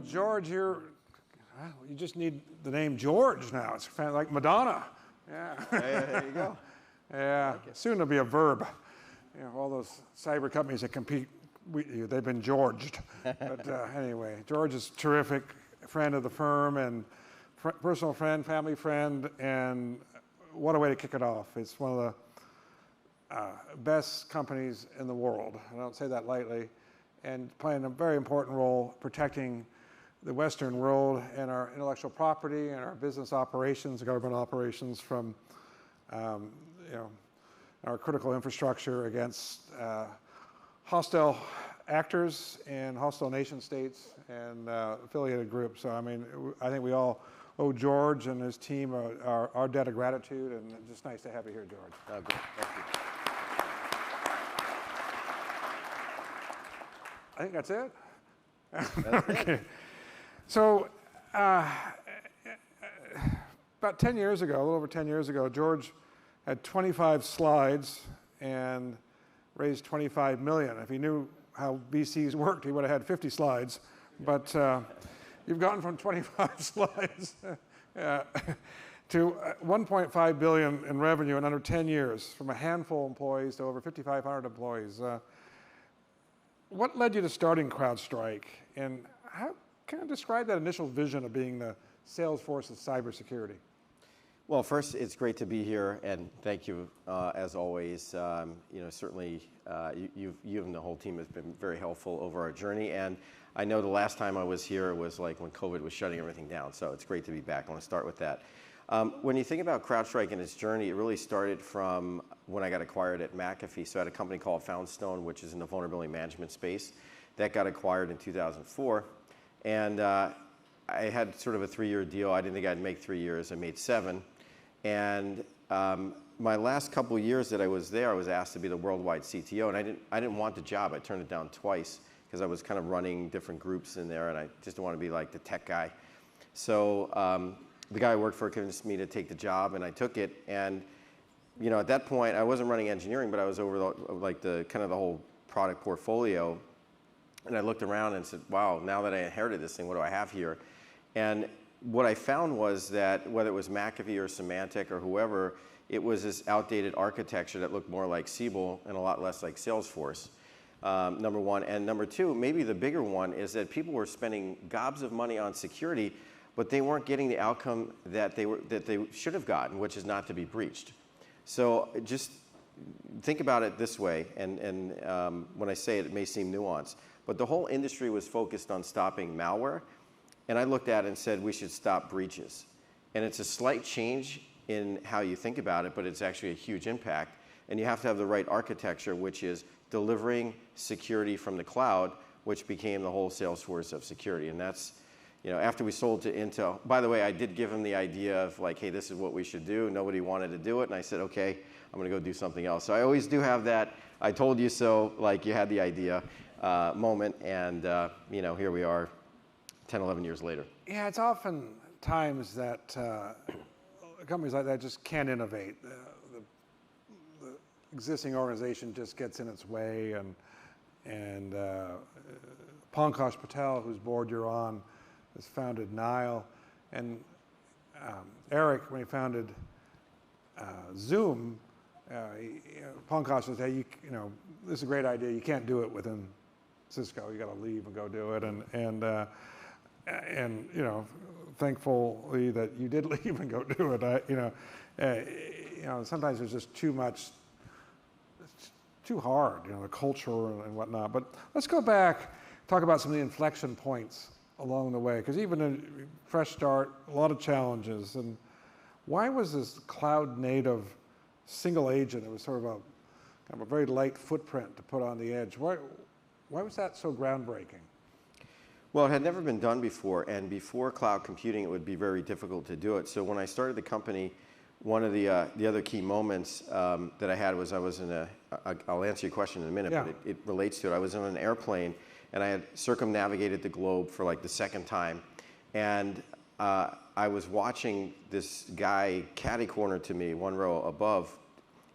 George, you just need the name George now. It's kind of like Madonna. Yeah. There you go. Yeah. Like soon it'll be a verb. You know, all those cyber companies that compete with you, they've been Georged. But anyway, George is a terrific friend of the firm and personal friend, family friend, and what a way to kick it off. It's one of the best companies in the world. I don't say that lightly. And playing a very important role protecting the Western world and our intellectual property and our business operations, government operations from, our critical infrastructure against hostile actors and hostile nation states and affiliated groups. So, I mean, I think we all owe George and his team our debt of gratitude, and it's just nice to have you here, George. Oh, good. Thank you. I think that's it. That's okay. it. So, about 10 years ago, a little over 10 years ago, George had 25 slides and raised 25 million. If he knew how VCs worked, he would have had 50 slides. But you've gotten from 25 slides to 1.5 billion in revenue in under 10 years, from a handful of employees to over 5,500 employees. What led you to starting CrowdStrike, and how can you describe that initial vision of being the Salesforce of cybersecurity? Well, first, it's great to be here, and thank you as always. Certainly, you and the whole team has been very helpful over our journey. And I know the last time I was here was like when COVID was shutting everything down. So it's great to be back. I want to start with that. When you think about CrowdStrike and its journey, it really started from when I got acquired at McAfee. So I had a company called Foundstone, which is in the vulnerability management space. That got acquired in 2004. And I had sort of a 3-year deal. I didn't think I'd make 3 years. I made 7. And my last couple of years that I was there, I was asked to be the worldwide CTO, and I didn't want the job. I turned it down twice because I was kind of running different groups in there, and I just didn't want to be like the tech guy. So the guy I worked for convinced me to take the job, and I took it. And at that point, I wasn't running engineering, but I was over the whole product portfolio. And I looked around and said, "Wow! Now that I inherited this thing, what do I have here?" And what I found was that whether it was McAfee or Symantec or whoever, it was this outdated architecture that looked more like Siebel and a lot less like Salesforce, number one. And number two, maybe the bigger one, is that people were spending gobs of money on security, but they weren't getting the outcome that they should have gotten, which is not to be breached. So just think about it this way, and when I say it, it may seem nuanced, but the whole industry was focused on stopping malware. And I looked at it and said, we should stop breaches. And it's a slight change in how you think about it, but it's actually a huge impact. And you have to have the right architecture, which is delivering security from the cloud, which became the whole Salesforce of security. And that's, after we sold to Intel, by the way, I did give them the idea of like, hey, this is what we should do. Nobody wanted to do it. And I said, okay, I'm going to go do something else. So I always do have that, I told you so, like you had the idea moment. And, here we are. 10, 11 years later. Yeah, it's often times that companies like that just can't innovate. The existing organization just gets in its way, and Pankaj Patel, whose board you're on, has founded Nile, and Eric, when he founded Zoom, Pankaj said, "Hey, this is a great idea. You can't do it within Cisco. You got to leave and go do it." And thankfully that you did leave and go do it. Sometimes there's just too much. It's too hard, the culture and whatnot. But let's go back, talk about some of the inflection points along the way, because even a fresh start, a lot of challenges. And why was this cloud-native single agent? It was sort of kind of a very light footprint to put on the edge. Why was that so groundbreaking? Well, it had never been done before, and before cloud computing, it would be very difficult to do it. So when I started the company, one of the other key moments that I had was I was in I'll answer your question in a minute, but it relates to it. I was in an airplane, and I had circumnavigated the globe for like the second time, and I was watching this guy catty corner to me, one row above,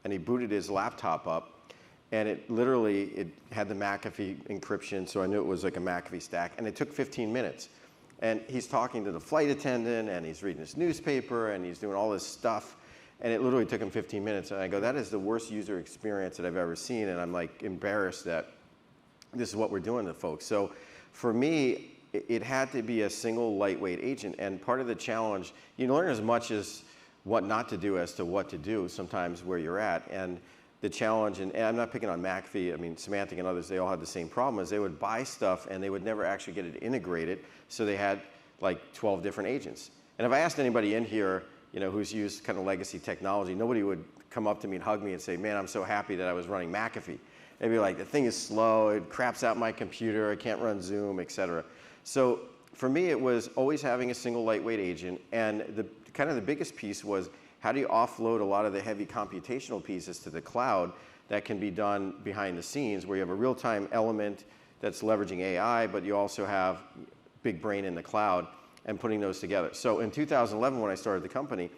and he booted his laptop up. And it literally had the McAfee encryption, so I knew it was like a McAfee stack. And it took 15 minutes. And he's talking to the flight attendant, and he's reading his newspaper, and he's doing all this stuff. And it literally took him 15 minutes. And I go, that is the worst user experience that I've ever seen. And I'm like embarrassed that this is what we're doing to folks. So for me, it had to be a single lightweight agent. And part of the challenge, you learn as much as what not to do as to what to do sometimes where you're at. And the challenge, and I'm not picking on McAfee, I mean, Symantec and others, they all had the same problem, is they would buy stuff and they would never actually get it integrated, so they had like 12 different agents. And if I asked anybody in here, who's used kind of legacy technology, nobody would come up to me and hug me and say, man, I'm so happy that I was running McAfee. They'd be like, the thing is slow, it craps out my computer, I can't run Zoom, et cetera. So for me, it was always having a single lightweight agent, and the biggest piece was, how do you offload a lot of the heavy computational pieces to the cloud that can be done behind the scenes, where you have a real-time element that's leveraging AI, but you also have big brain in the cloud, and putting those together. So in 2011, when I started the company,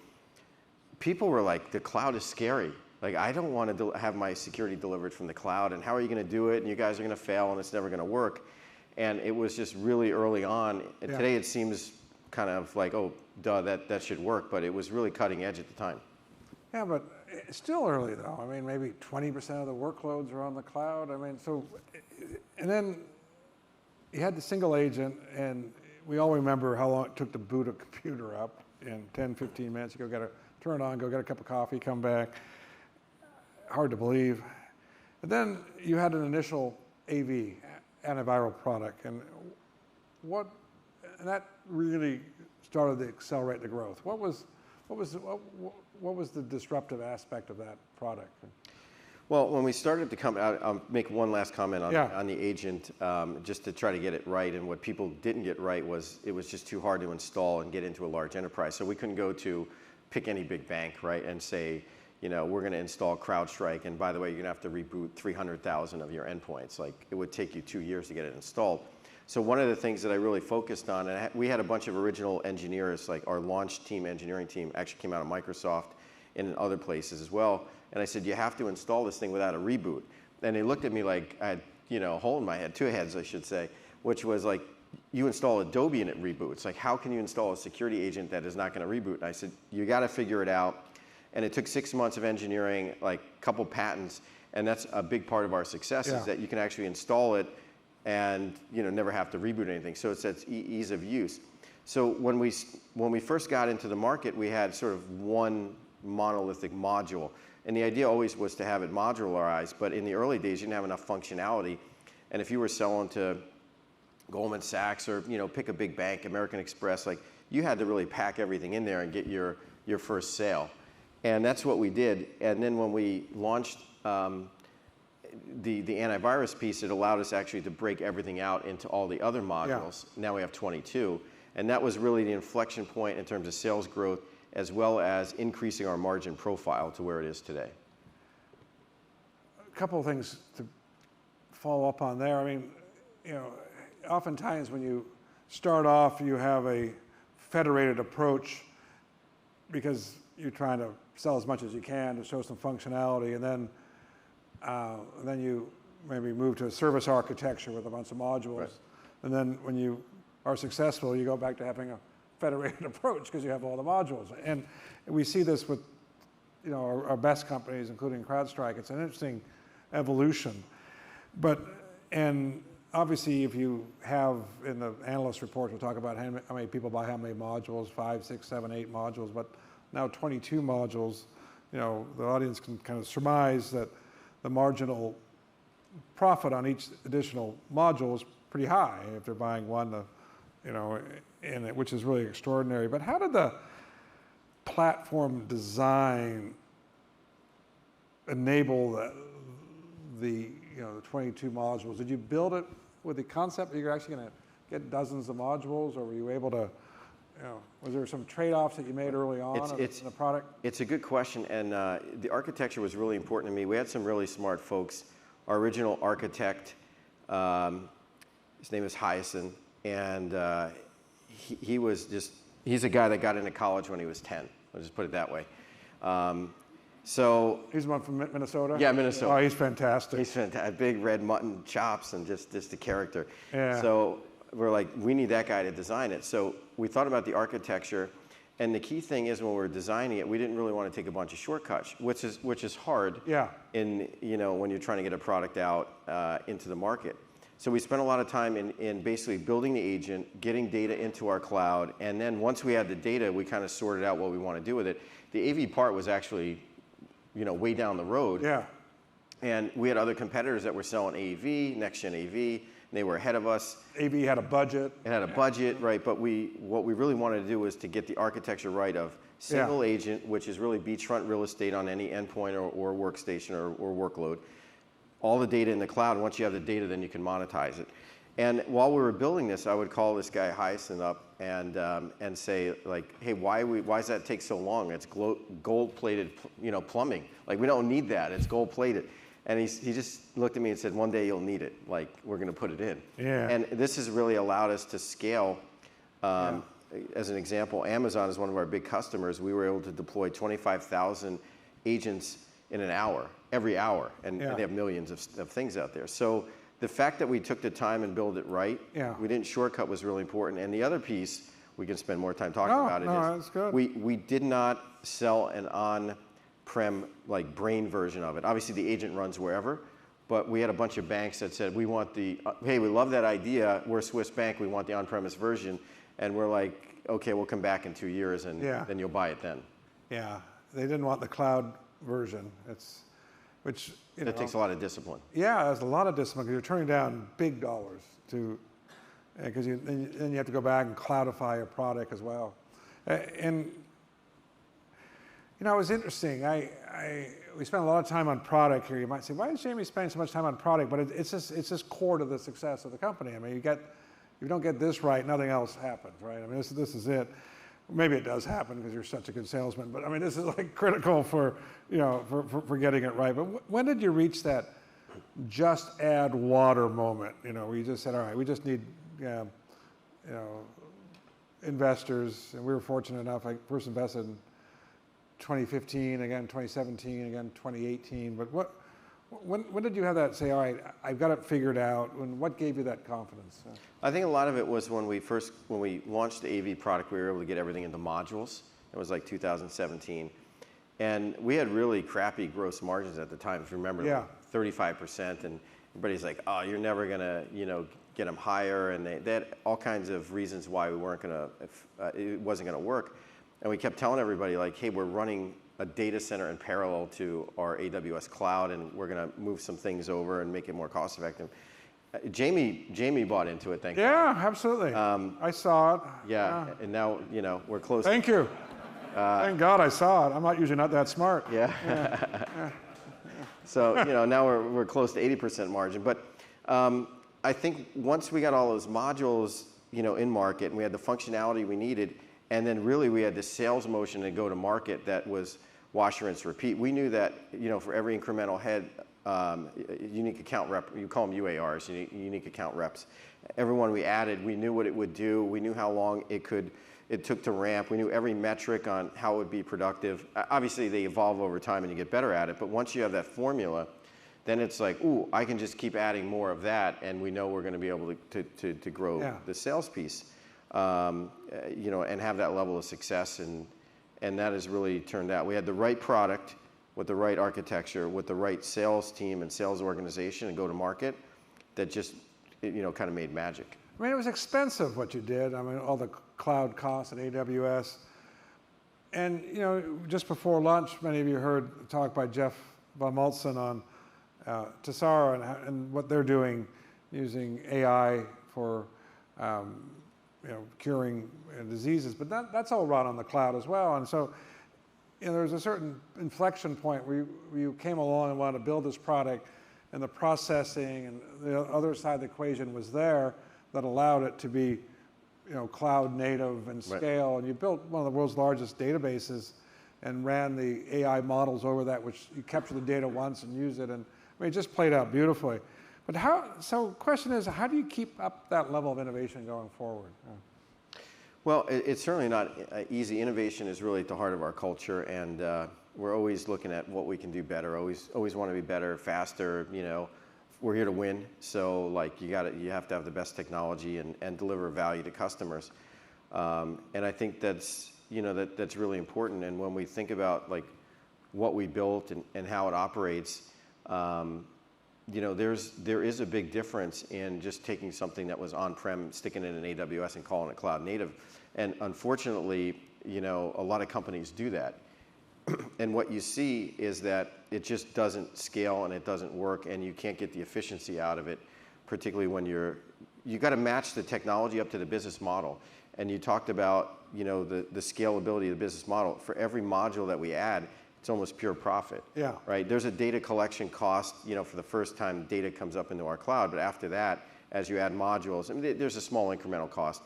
people were like, the cloud is scary. Like, I don't want to have my security delivered from the cloud, and how are you going to do it? And you guys are going to fail, and it's never going to work. And it was just really early on. And today it seems kind of like, oh, duh, that should work, but it was really cutting edge at the time. Yeah, but it's still early though. I mean, maybe 20% of the workloads are on the cloud. I mean, so, and then you had the single agent, and we all remember how long it took to boot a computer up in 10, 15 minutes. You go turn it on, go get a cup of coffee, come back. Hard to believe. And then you had an initial AV, antiviral product, and that really started to accelerate the growth. What was the disruptive aspect of that product? Well, when we started the company, I'll make one last comment on the agent, just to try to get it right. And what people didn't get right was it was just too hard to install and get into a large enterprise. So we couldn't go to pick any big bank, right, and say, we're going to install CrowdStrike, and by the way, you're going to have to reboot 300,000 of your endpoints. Like, it would take you 2 years to get it installed. So one of the things that I really focused on, and we had a bunch of original engineers, like our launch team, engineering team, actually came out of Microsoft and in other places as well. And I said, you have to install this thing without a reboot. And they looked at me like I had, a hole in my head, 2 heads, I should say, which was like, you install Adobe and it reboots. Like, how can you install a security agent that is not going to reboot? And I said, you got to figure it out. And it took 6 months of engineering, like a couple patents, and that's a big part of our success, is that you can actually install it and never have to reboot anything. So it's that ease of use. So when we first got into the market, we had sort of one monolithic module, and the idea always was to have it modularized. But in the early days, you didn't have enough functionality, and if you were selling to Goldman Sachs or pick a big bank, American Express, like, you had to really pack everything in there and get your first sale. And that's what we did. And then when we launched the antivirus piece, it allowed us actually to break everything out into all the other modules. Now we have 22. And that was really the inflection point in terms of sales growth, as well as increasing our margin profile to where it is today. A couple of things to follow up on there. I mean, oftentimes when you start off, you have a federated approach because you're trying to sell as much as you can to show some functionality, and then you maybe move to a service architecture with a bunch of modules. Right. And then when you are successful, you go back to having a federated approach because you have all the modules. And we see this with our best companies, including CrowdStrike. It's an interesting evolution. And obviously, if you have, in the analyst report, we'll talk about how many people buy how many modules, 5, 6, 7, 8 modules, but now 22 modules, the audience can kind of surmise that the marginal profit on each additional module is pretty high if they're buying one, which is really extraordinary. But how did the platform design enable the 22 modules? Did you build it with the concept that you're actually going to get dozens of modules, or were you able to? Was there some trade-offs that you made early on in the product? It's a good question, and the architecture was really important to me. We had some really smart folks. Our original architect, his name is Hyacinth, and he's a guy that got into college when he was 10. I'll just put it that way. He's one from Minnesota? Yeah, Minnesota. Oh, he's fantastic. He's fantastic. Big red mutton chops and just a character. Yeah. So we're like, we need that guy to design it. So we thought about the architecture, and the key thing is when we were designing it, we didn't really want to take a bunch of shortcuts, which is hard in, when you're trying to get a product out into the market. So we spent a lot of time in basically building the agent, getting data into our cloud, and then once we had the data, we kind of sorted out what we want to do with it. The AV part was actually, way down the road. Yeah. And we had other competitors that were selling AV, next-gen AV. They were ahead of us. AV had a budget. It had a budget, right? But what we really wanted to do was to get the architecture right of single agent, which is really beachfront real estate on any endpoint or workstation or workload. All the data in the cloud. Once you have the data, then you can monetize it. And while we were building this, I would call this guy Hyacinth up and say, like, hey, why does that take so long? It's gold-plated, plumbing. Like, we don't need that. It's gold-plated. And he just looked at me and said, one day you'll need it. Like, we're going to put it in. Yeah. And this has really allowed us to scale. As an example, Amazon is one of our big customers. We were able to deploy 25,000 agents in an hour, every hour. And they have millions of things out there. So the fact that we took the time and build it right, we didn't shortcut was really important. And the other piece, we can spend more time talking about it, that's good. We did not sell an on-prem like brain version of it. Obviously the agent runs wherever, but we had a bunch of banks that said, we want hey, we love that idea, we're a Swiss bank, we want the on-premise version. And we're like, okay, we'll come back in 2 years and then you'll buy it then. Yeah, they didn't want the cloud version. It takes a lot of discipline. Yeah, there's a lot of discipline because you're turning down big dollars because then you have to go back and cloudify a product as well. And it was interesting. We spent a lot of time on product here. You might say, why is Jamie spending so much time on product? But it's just core to the success of the company. I mean, if you don't get this right, nothing else happens, right? I mean, this is it. Maybe it does happen because you're such a good salesman, but I mean, this is like critical for getting it right. But when did you reach that just add water moment? Where you just said, all right, we just need, investors, and we were fortunate enough. I first invested in 2015, again 2017, again 2018. But when did you have that say, all right, I've got it figured out? And what gave you that confidence? I think a lot of it was when we launched the AV product, we were able to get everything into modules. It was like 2017. And we had really crappy gross margins at the time, if you remember, like 35%. And everybody's like, oh, you're never going to, get them higher. And they had all kinds of reasons why we weren't going to, it wasn't going to work. And we kept telling everybody, like, hey, we're running a data center in parallel to our AWS cloud, and we're going to move some things over and make it more cost effective. Jamie bought into it, thank you. Yeah, absolutely. I saw it. Yeah, and now, we're close. Thank you. Thank God I saw it. I'm usually not that smart. Yeah. So, now we're close to 80% margin. But I think once we got all those modules, in market, and we had the functionality we needed, and then really we had the sales motion to go to market that was wash, rinse, repeat. We knew that, for every incremental head, unique account rep, you call them UARs, unique account reps. Everyone we added, we knew what it would do. We knew how long it took to ramp. We knew every metric on how it would be productive. Obviously they evolve over time and you get better at it, but once you have that formula, then it's like, ooh, I can just keep adding more of that, and we know we're going to be able to grow the sales piece. And have that level of success, and that has really turned out. We had the right product with the right architecture, with the right sales team and sales organization and go to market that just, kind of made magic. I mean, it was expensive what you did. I mean, all the cloud costs at AWS. And, just before lunch, many of you heard a talk by Jeff Von Maltzen on Tessaro and what they're doing using AI for curing diseases, but that's all run on the cloud as well. And so, there was a certain inflection point where you came along and wanted to build this product, and the processing and the other side of the equation was there that allowed it to be, cloud native and scale. Right. And you built one of the world's largest databases and ran the AI models over that, which you capture the data once and use it. And I mean, it just played out beautifully. But so the question is, how do you keep up that level of innovation going forward? Well, it's certainly not easy. Innovation is really at the heart of our culture, and we're always looking at what we can do better, always want to be better, faster, we're here to win. So like you have to have the best technology and deliver value to customers. And I think that's, that's really important. And when we think about like what we built and how it operates, there is a big difference in just taking something that was on-prem, sticking it in AWS and calling it cloud native. And unfortunately, a lot of companies do that. And what you see is that it just doesn't scale and it doesn't work, and you can't get the efficiency out of it, particularly when you got to match the technology up to the business model. And you talked about, the scalability of the business model. For every module that we add, it's almost pure profit. Yeah. Right? There's a data collection cost, for the first time data comes up into our cloud, but after that, as you add modules, there's a small incremental cost.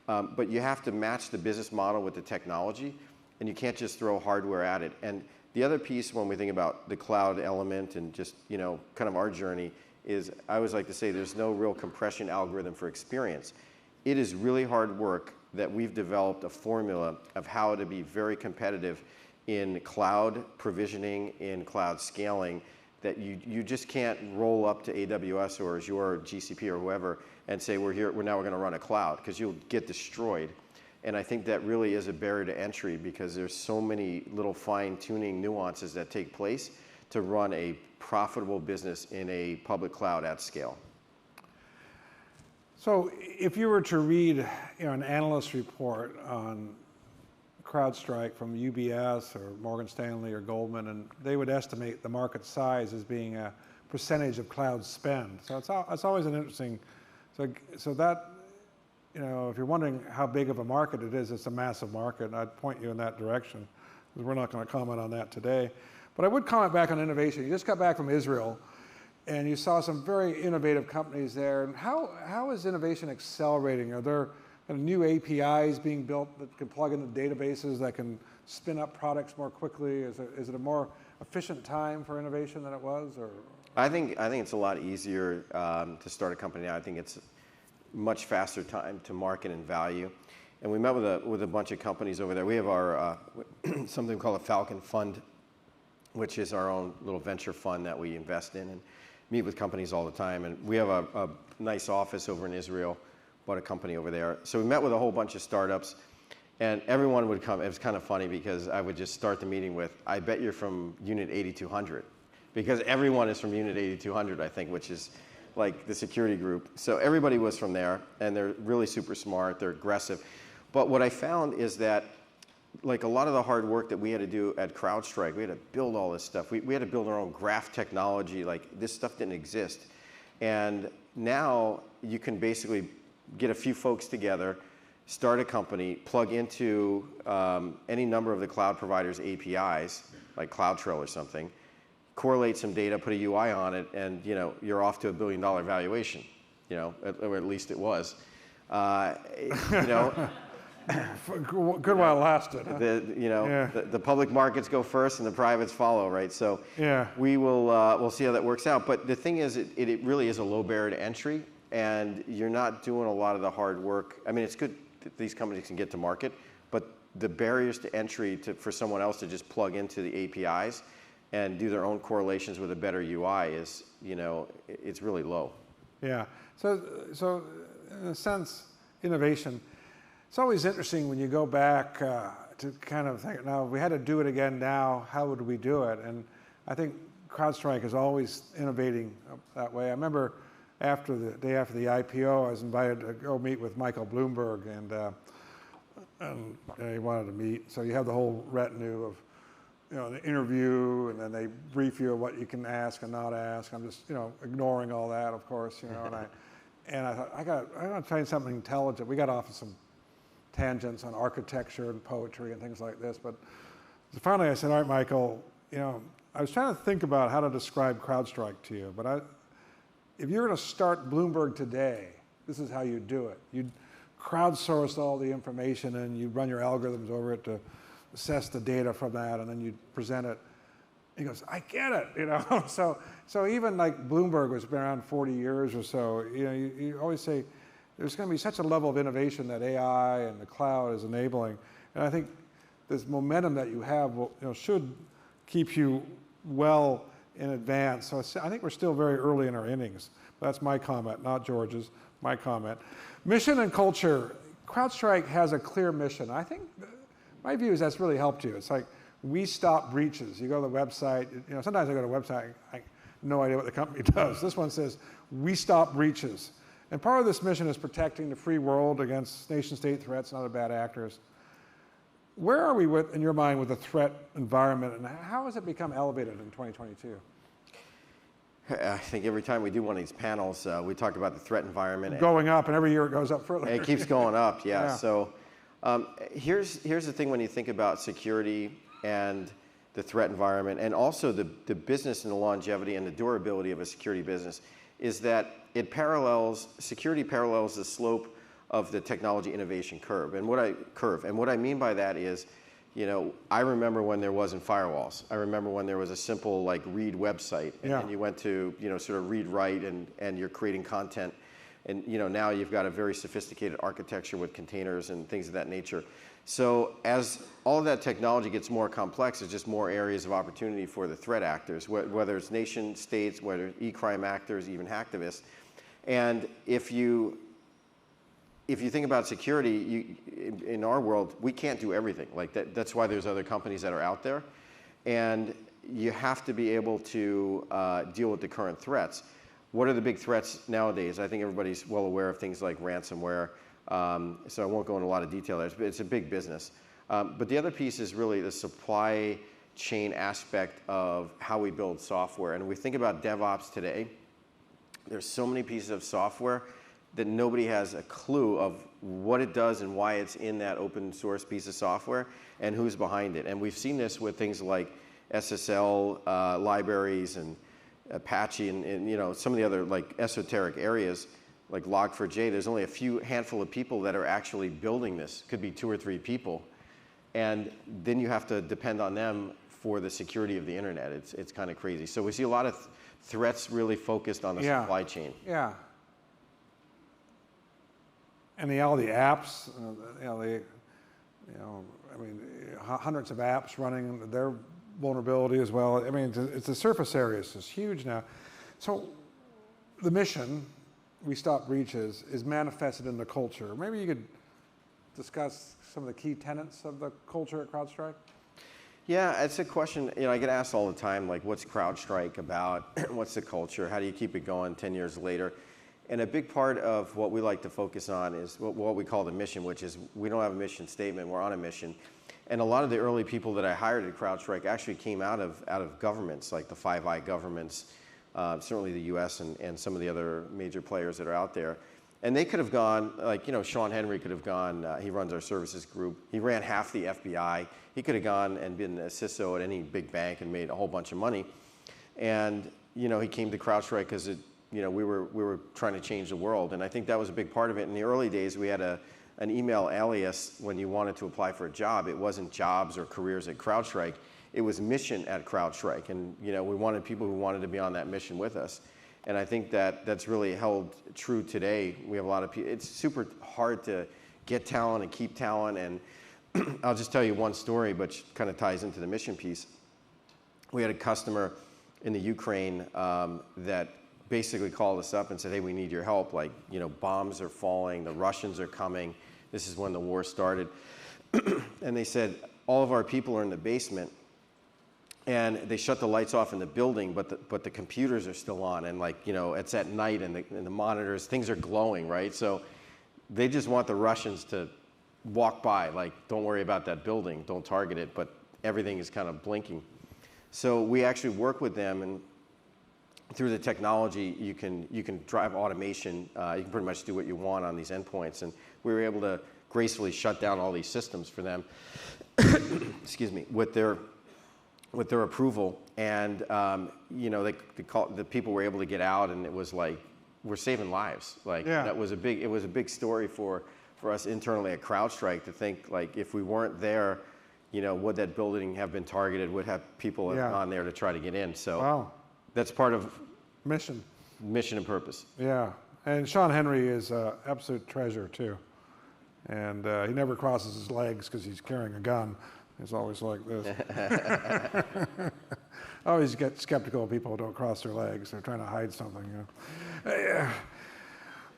But you have to match the business model with the technology, and you can't just throw hardware at it. And the other piece when we think about the cloud element and just, kind of our journey is, I always like to say there's no real compression algorithm for experience. It is really hard work that we've developed a formula of how to be very competitive in cloud provisioning, in cloud scaling, that you just can't roll up to AWS or Azure or GCP or whoever and say we're going to run a cloud, because you'll get destroyed. And I think that really is a barrier to entry, because there's so many little fine-tuning nuances that take place to run a profitable business in a public cloud at scale. So if you were to read an analyst report on CrowdStrike from UBS or Morgan Stanley or Goldman, and they would estimate the market size as being a percentage of cloud spend. So it's always an interesting, so that, if you're wondering how big of a market it is, it's a massive market, and I'd point you in that direction, because we're not going to comment on that today. But I would comment back on innovation. You just got back from Israel, and you saw some very innovative companies there. And how is innovation accelerating? Are there new APIs being built that can plug into databases that can spin up products more quickly? Is it a more efficient time for innovation than it was? Or I think it's a lot easier to start a company now. I think it's much faster time to market and value. And we met with a bunch of companies over there. We have our something called a Falcon Fund, which is our own little venture fund that we invest in and meet with companies all the time. And we have a nice office over in Israel, bought a company over there. So we met with a whole bunch of startups, and everyone would come. It was kind of funny, because I would just start the meeting with, I bet you're from Unit 8200, because everyone is from Unit 8200, I think, which is like the security group. So everybody was from there, and they're really super smart, they're aggressive. But what I found is that, like, a lot of the hard work that we had to do at CrowdStrike, we had to build all this stuff. We had to build our own graph technology. Like, this stuff didn't exist. And now you can basically get a few folks together, start a company, plug into any number of the cloud providers' APIs, like CloudTrail or something, correlate some data, put a UI on it, and you're off to $1 billion valuation. Or at least it was. for a good while it lasted. Huh? The public markets go first and the privates follow, right? So yeah. we'll see how that works out. But the thing is, it really is a low barrier to entry, and you're not doing a lot of the hard work. I mean, it's good that these companies can get to market, but the barriers to entry for someone else to just plug into the APIs and do their own correlations with a better UI is, it's really low. Yeah. So in a sense, innovation. It's always interesting when you go back to kind of think, now, if we had to do it again now, how would we do it? And I think CrowdStrike is always innovating that way. I remember the day after the IPO, I was invited to go meet with Michael Bloomberg, and he wanted to meet. So you have the whole retinue of, the interview, and then they brief you of what you can ask and not ask. I'm just, ignoring all that, of course, and I thought, I got to try something intelligent. We got off of some tangents on architecture and poetry and things like this, but finally I said, all right, Michael, I was trying to think about how to describe CrowdStrike to you, but if you were to start Bloomberg today, this is how you'd do it. You'd crowdsource all the information, and you'd run your algorithms over it to assess the data from that, and then you'd present it. He goes, I get it, So even like Bloomberg, which has been around 40 years or so, you always say, there's going to be such a level of innovation that AI and the cloud is enabling. And I think this momentum that you have should keep you well in advance. So I think we're still very early in our innings. That's my comment, not George's, my comment. Mission and culture. CrowdStrike has a clear mission. I think my view is that's really helped you. It's like, we stop breaches. You go to the website, sometimes I go to a website, I have no idea what the company does. This one says, we stop breaches. And part of this mission is protecting the free world against nation-state threats and other bad actors. Where are we, in your mind, with the threat environment, and how has it become elevated in 2022? I think every time we do one of these panels, we talk about the threat environment. Going up, and every year it goes up further. It keeps going up, yeah. So here's the thing when you think about security and the threat environment, and also the business and the longevity and the durability of a security business, is that security parallels the slope of the technology innovation curve. And what I mean by that is, I remember when there wasn't firewalls. I remember when there was a simple read website, and you went to sort of read write, and you're creating content, and now you've got a very sophisticated architecture with containers and things of that nature. So as all of that technology gets more complex, there's just more areas of opportunity for the threat actors, whether it's nation states, whether it's e-crime actors, even hacktivists. And if you think about security, in our world, we can't do everything. That's why there's other companies that are out there. And you have to be able to deal with the current threats. What are the big threats nowadays? I think everybody's well aware of things like ransomware. So I won't go into a lot of detail there, but it's a big business. But the other piece is really the supply chain aspect of how we build software. And we think about DevOps today, there's so many pieces of software that nobody has a clue of what it does and why it's in that open source piece of software and who's behind it. And we've seen this with things like SSL libraries and Apache and some of the other esoteric areas like Log4j. There's only a handful of people that are actually building this. Could be 2 or 3 people. And then you have to depend on them for the security of the internet. It's kind of crazy. So we see a lot of threats really focused on the supply chain. Yeah. And all the apps, hundreds of apps running, their vulnerability as well. I mean, it's the surface area is just huge now. So the mission, we stop breaches, is manifested in the culture. Maybe you could discuss some of the key tenets of the culture at CrowdStrike? Yeah, it's a question, I get asked all the time, what's CrowdStrike about? What's the culture? How do you keep it going 10 years later? And a big part of what we like to focus on is what we call the mission, which is we don't have a mission statement, we're on a mission. And a lot of the early people that I hired at CrowdStrike actually came out of governments, like the Five Eyes governments, certainly the US and some of the other major players that are out there. And they could have gone, Sean Henry could have gone, he runs our services group. He ran half the FBI. He could have gone and been a CISO at any big bank and made a whole bunch of money. And, he came to CrowdStrike because we were trying to change the world. And I think that was a big part of it. In the early days, we had an email alias when you wanted to apply for a job. It wasn't jobs or careers at CrowdStrike. It was mission at CrowdStrike. And, we wanted people who wanted to be on that mission with us. And I think that's really held true today. We have a lot of people. It's super hard to get talent and keep talent. And I'll just tell you one story, but kind of ties into the mission piece. We had a customer in the Ukraine that basically called us up and said, hey, we need your help. Bombs are falling. The Russians are coming. This is when the war started. And they said, all of our people are in the basement. And they shut the lights off in the building, but the computers are still on, and it's at night, and the monitors, things are glowing, right? So they just want the Russians to walk by, don't worry about that building, don't target it, but everything is kind of blinking. So we actually work with them, and through the technology, you can drive automation. You can pretty much do what you want on these endpoints, and we were able to gracefully shut down all these systems for them. Excuse me, with their approval, and the people were able to get out, and it was we're saving lives. That was it was a big story for us internally at CrowdStrike to think if we weren't there, would that building have been targeted? Would have people have gone there to try to get in? So that's part of mission and purpose. Yeah, and Sean Henry is an absolute treasure too, and he never crosses his legs because he's carrying a gun. It's always like this. I always get skeptical of people who don't cross their legs. They're trying to hide something.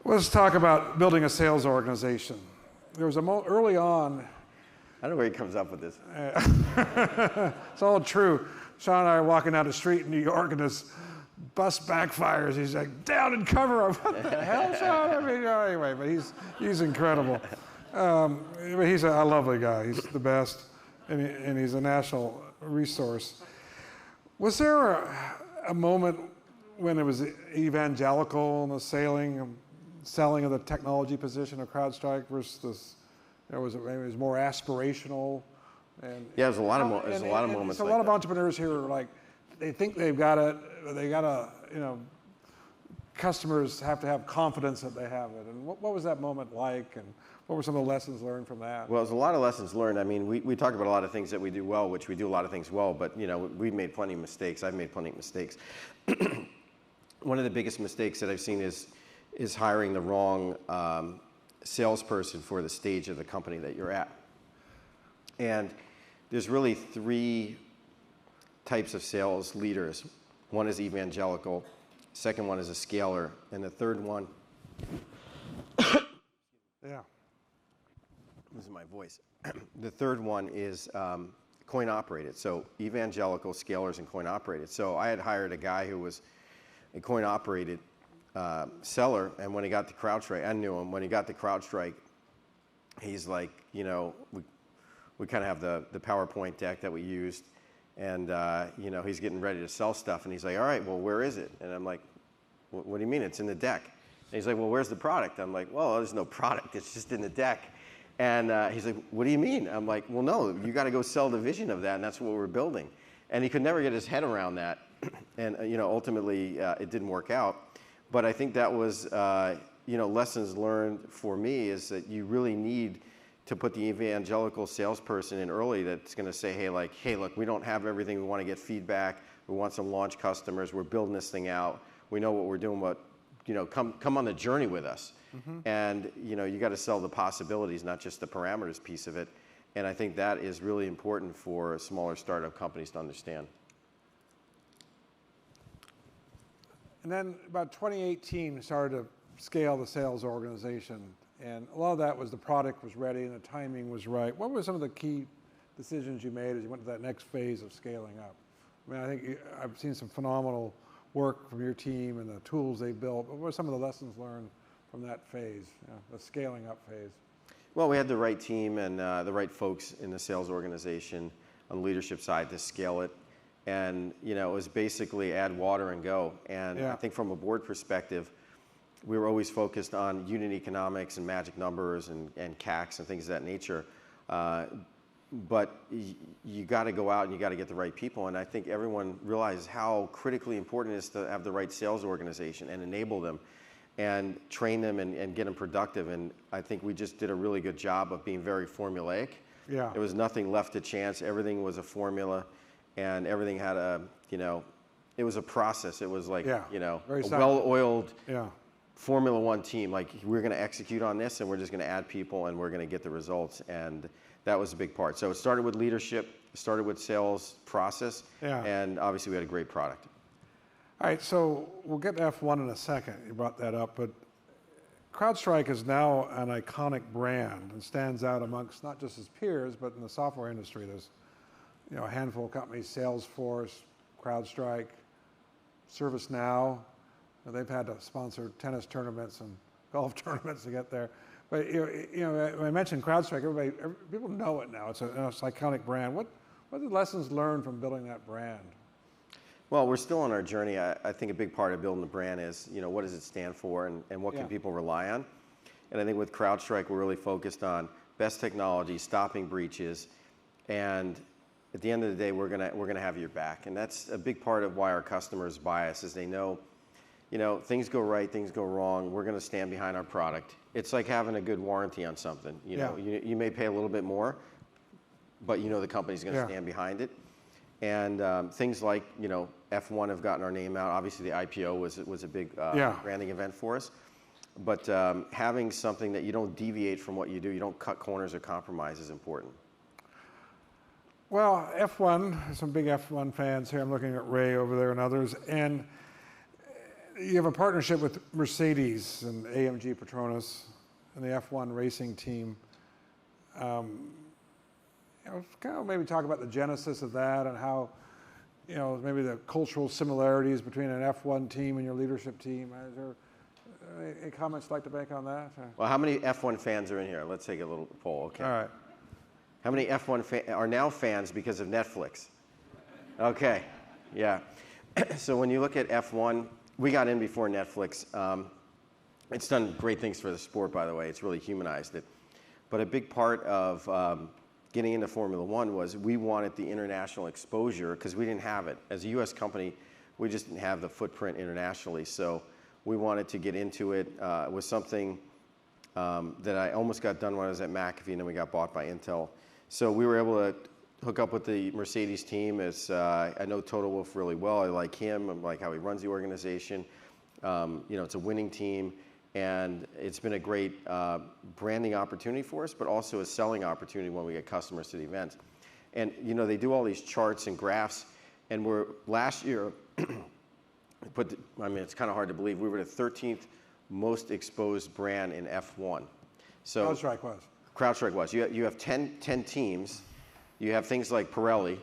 Let's talk about building a sales organization. There was early on. I don't know where he comes up with this. It's all true. Sean and I are walking down the street in New York, and this bus backfires. He's like, down and cover. What the hell, Sean? I mean, anyway, but he's incredible. But he's a lovely guy. He's the best, and he's a national resource. Was there a moment when it was evangelical in the selling of the technology position of CrowdStrike versus it was more aspirational? And there's a lot of moments. So a lot of entrepreneurs here are like, they think they've got it. They got to, customers have to have confidence that they have it. And what was that moment like? And what were some of the lessons learned from that? Well, there's a lot of lessons learned. I mean, we talk about a lot of things that we do well, which we do a lot of things well, but we've made plenty of mistakes. I've made plenty of mistakes. One of the biggest mistakes that I've seen is hiring the wrong salesperson for the stage of the company that you're at. And there's really three types of sales leaders. One is evangelical, second one is a scaler, and the third one, losing my voice. The third one is coin operated. So evangelical, scalers, and coin operated. So I had hired a guy who was a coin operated seller, and when he got to CrowdStrike, I knew him. When he got to CrowdStrike, he's like, we kind of have the PowerPoint deck that we used, and he's getting ready to sell stuff, and he's like, all right, well, where is it? And I'm like, what do you mean? It's in the deck. And he's like, well, where's the product? I'm like, well, there's no product. It's just in the deck. And he's like, what do you mean? I'm like, well, no, you got to go sell the vision of that, and that's what we're building. And he could never get his head around that, and ultimately it didn't work out. But I think that was lessons learned for me is that you really need to put the evangelical salesperson in early that's going to say, hey, look, we don't have everything. We want to get feedback. We want some launch customers. We're building this thing out. We know what we're doing, but come on the journey with us. Mm-hmm. And you got to sell the possibilities, not just the parameters piece of it. And I think that is really important for smaller startup companies to understand. And then about 2018, we started to scale the sales organization. And a lot of that was the product was ready and the timing was right. What were some of the key decisions you made as you went to that next phase of scaling up? I mean, I think I've seen some phenomenal work from your team and the tools they built. What were some of the lessons learned from that phase, the scaling up phase? Well, we had the right team and the right folks in the sales organization on the leadership side to scale it. And it was basically add water and go. And I think from a board perspective, we were always focused on unit economics and magic numbers and CACs and things of that nature. But you got to go out and you got to get the right people. And I think everyone realizes how critically important it is to have the right sales organization and enable them and train them and get them productive. And I think we just did a really good job of being very formulaic. Yeah. There was nothing left to chance. Everything was a formula, and everything had it was a process. It was like, a well-oiled Formula One team. Like, we're going to execute on this, and we're just going to add people, and we're going to get the results. And that was a big part. So it started with leadership, started with sales process, and obviously we had a great product. All right, so we'll get to F1 in a second. You brought that up, but CrowdStrike is now an iconic brand and stands out amongst not just its peers, but in the software industry. There's a handful of companies, Salesforce, CrowdStrike, ServiceNow. They've had to sponsor tennis tournaments and golf tournaments to get there. But when I mentioned CrowdStrike, people know it now. It's an iconic brand. What are the lessons learned from building that brand? Well, we're still on our journey. I think a big part of building the brand is, what does it stand for and what can people rely on? And I think with CrowdStrike, we're really focused on best technology, stopping breaches, and at the end of the day, we're gonna have your back. And that's a big part of why our customers buy us, is they know, things go right, things go wrong, we're gonna stand behind our product. It's like having a good warranty on something. You may pay a little bit more, but the company's gonna stand behind it. And things like, F1 have gotten our name out. Obviously, the IPO was a big branding event for us. But having something that you don't deviate from what you do, you don't cut corners or compromise, is important. Well, F1, some big F1 fans here. I'm looking at Ray over there and others. And you have a partnership with Mercedes and AMG Petronas and the F1 racing team. Kind of maybe talk about the genesis of that and how, maybe the cultural similarities between an F1 team and your leadership team. Is there any comments you'd like to make on that? Well, how many F1 fans are in here? Let's take a little poll. Okay. All right. How many F1 are now fans because of Netflix? Okay, yeah. So when you look at F1, we got in before Netflix. It's done great things for the sport, by the way. It's really humanized it. But a big part of getting into Formula One was we wanted the international exposure because we didn't have it. As a U.S. company, we just didn't have the footprint internationally. So we wanted to get into it. It was something that I almost got done when I was at McAfee, and then we got bought by Intel. So we were able to hook up with the Mercedes team. I know Toto Wolff really well. I like him. I like how he runs the organization. It's a winning team, and it's been a great branding opportunity for us, but also a selling opportunity when we get customers to the event. And they do all these charts and graphs, and last year, it's kind of hard to believe, we were the 13th most exposed brand in F1. So CrowdStrike was. You have 10 teams. You have things like Pirelli.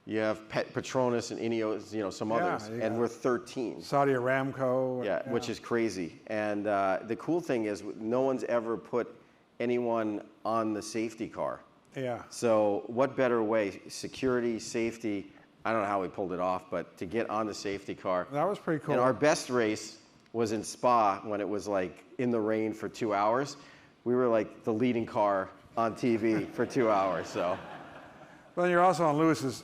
You have Petronas and Ineos, some others. And we're 13. Saudi Aramco. Yeah, which is crazy. And the cool thing is no one's ever put anyone on the safety car. Yeah. So what better way? Security, safety. I don't know how we pulled it off, but to get on the safety car. That was pretty cool. And our best race was in Spa when it was like in the rain for 2 hours. We were like the leading car on TV for 2 hours. So. Well, you're also on Lewis's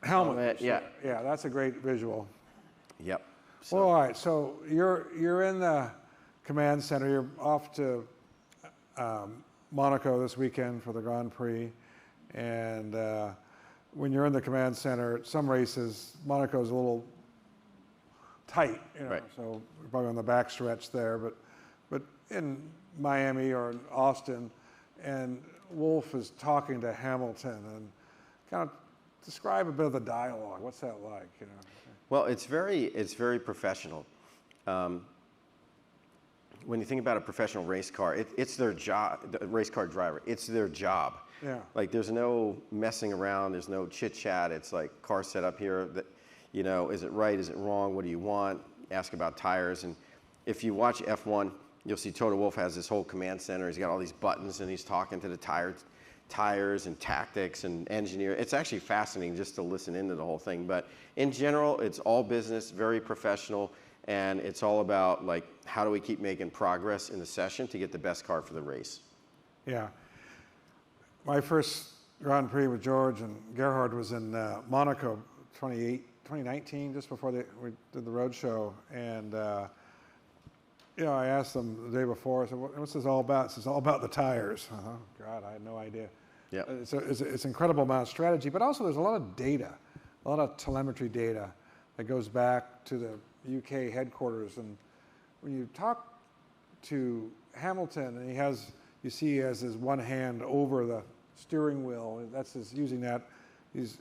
helmet. Yeah. Yeah, that's a great visual. Yep. So. Well, all right. So you're in the command center. You're off to Monaco this weekend for the Grand Prix, and when you're in the command center, some races, Monaco's a little tight, Right. So we're probably on the back stretch there, but in Miami or in Austin, and Wolff is talking to Hamilton and kind of describe a bit of the dialogue. What's that like? Well, it's very professional. When you think about a professional race car, it's their job. The race car driver, it's their job. Yeah. Like there's no messing around. There's no chit chat. It's like car set up here. That, is it right? Is it wrong? What do you want? Ask about tires. And if you watch F1, you'll see Toto Wolff has this whole command center. He's got all these buttons, and he's talking to the tires and tactics and engineer. It's actually fascinating just to listen into the whole thing. But in general, it's all business, very professional, and it's all about like how do we keep making progress in the session to get the best car for the race. Yeah. My first Grand Prix with George and Gerhard was in Monaco 2019, just before we did the road show. And, I asked them the day before, I said, what's this all about? It's all about the tires. Oh, God, I had no idea. Yeah. It's an incredible amount of strategy, but also there's a lot of data, a lot of telemetry data that goes back to the UK headquarters. And when you talk to Hamilton, and he has his one hand over the steering wheel. That's his using that. He's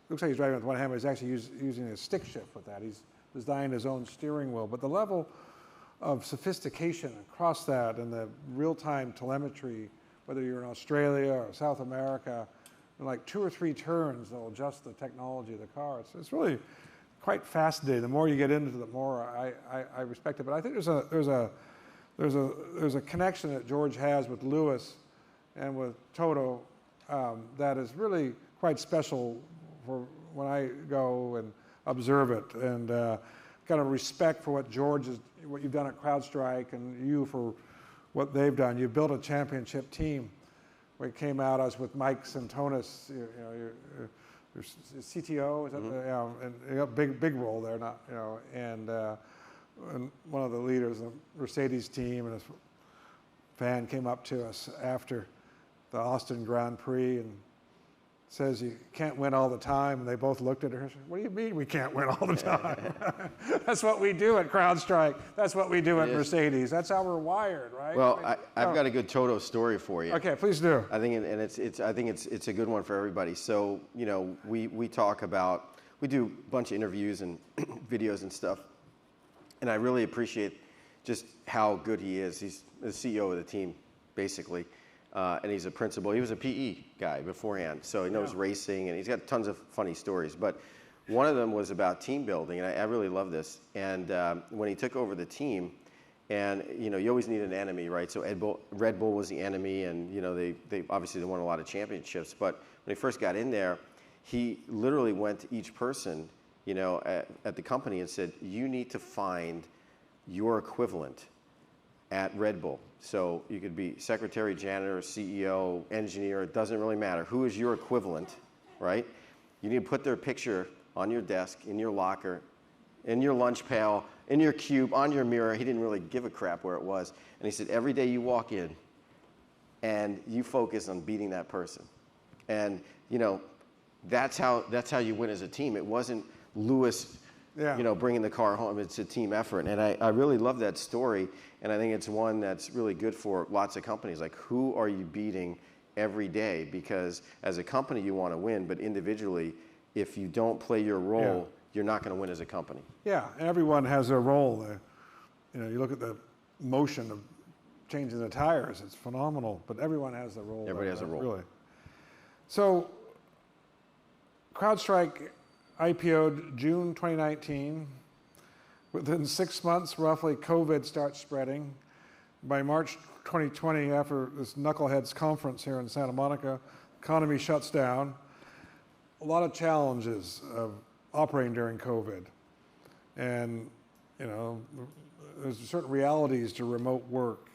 looks like he's driving with one hand, but he's actually using a stick shift with that. He's designed his own steering wheel. But the level of sophistication across that and the real-time telemetry, whether you're in Australia or South America, in like 2 or 3 turns, they'll adjust the technology of the car. It's really quite fascinating. The more you get into it, the more I respect it. But I think there's a connection that George has with Lewis and with Toto that is really quite special for when I go and observe it, and kind of respect for what you've done at CrowdStrike, and you for what they've done. You've built a championship team. We came out, I was with Mike Santonis, your CTO, is that and you got a big role there, and one of the leaders of the Mercedes team, and a fan came up to us after the Austin Grand Prix and says you can't win all the time, and they both looked at her and said, what do you mean we can't win all the time? That's what we do at CrowdStrike. That's what we do at Mercedes. That's how we're wired, right? Well, I've got a good Toto story for you. Okay, please do. I think, it's a good one for everybody. So, you know, we talk about, we do a bunch of interviews and videos and stuff, and I really appreciate just how good he is. He's the CEO of the team, basically. And he's a principal. He was a PE guy beforehand, so he knows racing, and he's got tons of funny stories. But one of them was about team building, and I really love this. And when he took over the team, and you know, you always need an enemy, right? So Red Bull was the enemy, and you know, they obviously won a lot of championships. But when he first got in there, he literally went to each person, you know, at the company and said, "You need to find your equivalent at Red Bull." So you could be secretary, janitor, CEO, engineer, it doesn't really matter. Who is your equivalent, right? You need to put their picture on your desk, in your locker, in your lunch pail, in your cube, on your mirror. He didn't really give a crap where it was. And he said, every day you walk in and you focus on beating that person. And, you know, that's how you win as a team. It wasn't Lewis, you know, bringing the car home. It's a team effort. And I really love that story. And I think it's one that's really good for lots of companies. Like, who are you beating every day? Because as a company, you want to win. But individually, if you don't play your role, you're not going to win as a company. Yeah, and everyone has their role. You know, you look at the motion of changing the tires. It's phenomenal. But everyone has their role. Everybody has a role. Really. So, CrowdStrike IPO'd June 2019. Within 6 months, roughly, COVID starts spreading. By March 2020, after this Knuckleheads conference here in Santa Monica, the economy shuts down. A lot of challenges of operating during COVID. And, you know, there's certain realities to remote work.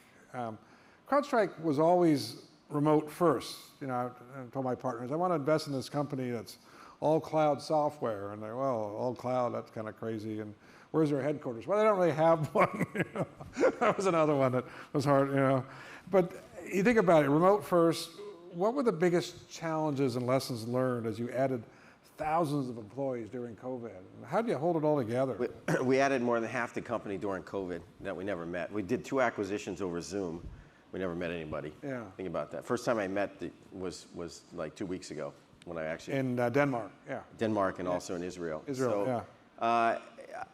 CrowdStrike was always remote first. You know, I told my partners, I want to invest in this company that's all cloud software. And they're, well, all cloud, that's kind of crazy. And where's their headquarters? Well, they don't really have one. You know? That was another one that was hard, you know. But you think about it, remote first, what were the biggest challenges and lessons learned as you added thousands of employees during COVID? How do you hold it all together? We added more than half the company during COVID that we never met. We did 2 acquisitions over Zoom. We never met anybody. Yeah. Think about that. First time I met was like 2 weeks ago when I actually... In Denmark, yeah. Denmark and also in Israel. Israel, so, yeah.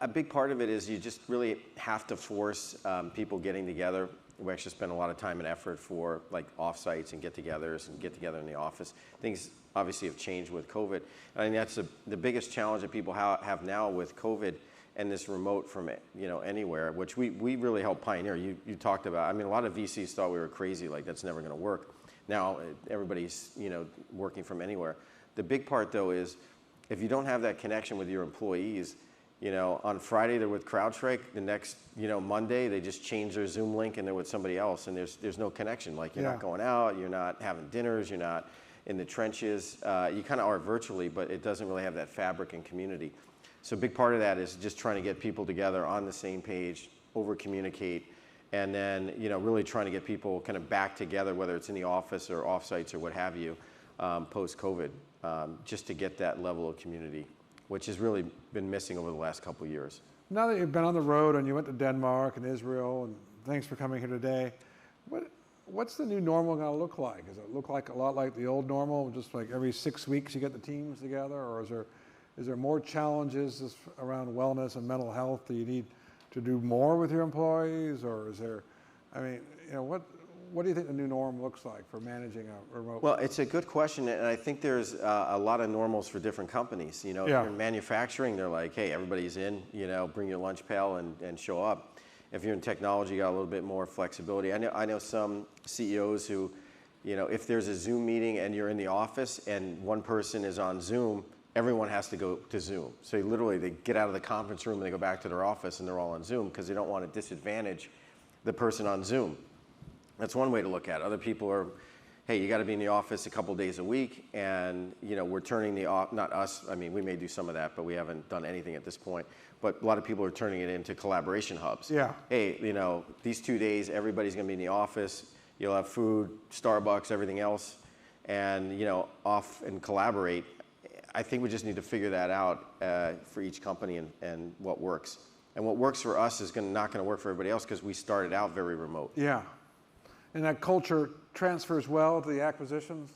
A big part of it is you just really have to force people getting together. We actually spend a lot of time and effort for like offsites and get-togethers and get together in the office. Things obviously have changed with COVID. And I think that's the biggest challenge that people have now with COVID and this remote from, you know, anywhere, which we really helped pioneer. You talked about, I mean, a lot of VCs thought we were crazy, like that's never gonna work. Now everybody's, you know, working from anywhere. The big part though is if you don't have that connection with your employees, you know, on Friday they're with CrowdStrike, the next, you know, Monday they just change their Zoom link and they're with somebody else, and there's no connection. Like you're not going out, you're not having dinners, you're not in the trenches. You kind of are virtually, but it doesn't really have that fabric and community. So a big part of that is just trying to get people together on the same page, over-communicate, and then, you know, really trying to get people kind of back together, whether it's in the office or offsites or what have you, post-COVID, just to get that level of community, which has really been missing over the last couple of years. Now that you've been on the road and you went to Denmark and Israel, and thanks for coming here today, what's the new normal going to look like? Does it look like a lot like the old normal, just like every 6 weeks you get the teams together, or is there more challenges around wellness and mental health that you need to do more with your employees, or is there, I mean, you know, what do you think the new norm looks like for managing a remote? Well, it's a good question, and I think there's a lot of normals for different companies. You know, if you're in manufacturing, they're like, hey, everybody's in, you know, bring your lunch pail and show up. If you're in technology, you got a little bit more flexibility. I know some CEOs who, you know, if there's a Zoom meeting and you're in the office and one person is on Zoom, everyone has to go to Zoom. So literally they get out of the conference room and they go back to their office and they're all on Zoom because they don't want to disadvantage the person on Zoom. That's one way to look at it. Other people are, hey, you got to be in the office a couple days a week, and you know, we're turning not us, I mean, we may do some of that, but we haven't done anything at this point. But a lot of people are turning it into collaboration hubs. Yeah. Hey, you know, these 2 days, everybody's going to be in the office. You'll have food, Starbucks, everything else. and off and collaborate. I think we just need to figure that out for each company and what works. And what works for us is not going to work for everybody else because we started out very remote. Yeah. And that culture transfers well to the acquisitions?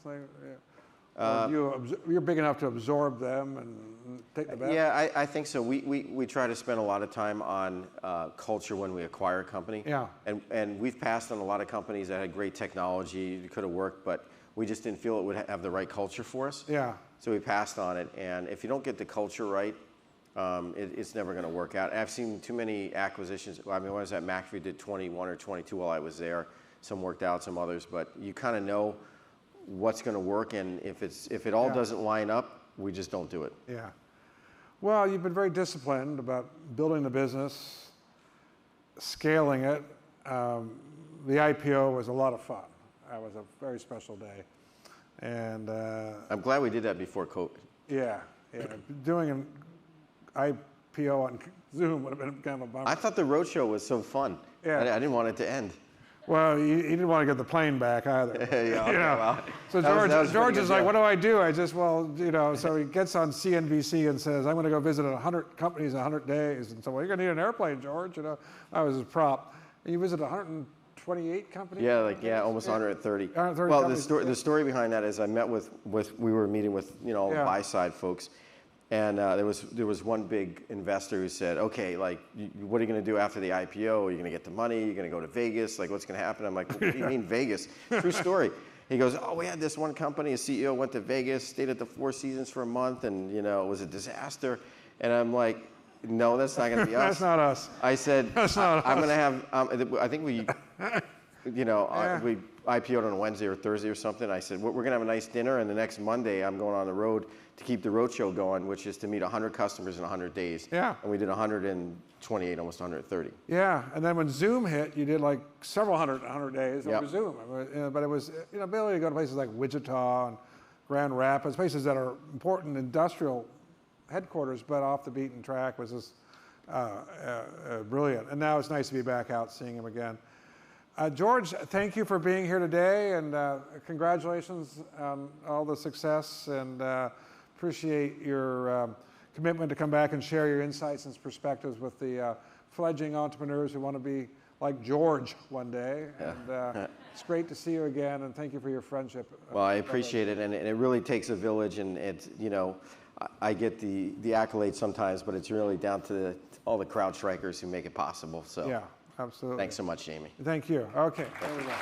You're big enough to absorb them and take the best? Yeah, I think so. We try to spend a lot of time on culture when we acquire a company. Yeah. And we've passed on a lot of companies that had great technology, it could have worked, but we just didn't feel it would have the right culture for us. Yeah. So we passed on it. And if you don't get the culture right, it's never going to work out. I've seen too many acquisitions. I mean, when I was at McAfee, did 21 or 22 while I was there. Some worked out, some others, but you kind of know what's going to work, and if it all doesn't line up, we just don't do it. Yeah. Well, you've been very disciplined about building the business, scaling it. The IPO was a lot of fun. That was a very special day. And I'm glad we did that before COVID. Yeah. Doing an IPO on Zoom would have been kind of a bummer. I thought the roadshow was so fun. Yeah. I didn't want it to end. Well, he didn't want to get the plane back either. Yeah, okay, well, so George is like, what do I do? I just, so he gets on CNBC and says, I'm going to go visit 100 companies in 100 days. And so, well, you're going to need an airplane, George. I was his prop. And you visited 128 companies? Yeah, almost 130. 130 well, companies. the story behind that is I met we were meeting with, all the buy side folks. And there was one big investor who said, okay, what are you going to do after the IPO? Are you going to get the money? Are you going to go to Vegas? What's going to happen? I'm like, what do you mean Vegas? True story. He goes, oh, we had this one company, a CEO went to Vegas, stayed at the Four Seasons for a month, and it was a disaster. And I'm like, no, that's not going to be us. That's not us. I said, that's not I'm us. going to have, I think we, we IPO'd on a Wednesday or Thursday or something. I said, we're going to have a nice dinner, and the next Monday I'm going on the road to keep the roadshow going, which is to meet 100 customers in 100 days. Yeah. And we did 128, almost 130. Yeah, and then when Zoom hit, you did several hundred in 100 days over Zoom. But it was, ability to go to places like Wichita and Grand Rapids, places that are important industrial headquarters, but off the beaten track was just brilliant. And now it's nice to be back out seeing him again. George, thank you for being here today, and congratulations on all the success, and appreciate your commitment to come back and share your insights and perspectives with the fledgling entrepreneurs who want to be like George one day. And it's great to see you again, and thank you for your friendship. Well, I appreciate it, and it really takes a village, and it's, I get the accolades sometimes, but it's really down to all the CrowdStrikers who make it possible. So. Yeah. Absolutely. Thanks so much, Jamie. Thank you. Okay, there we go.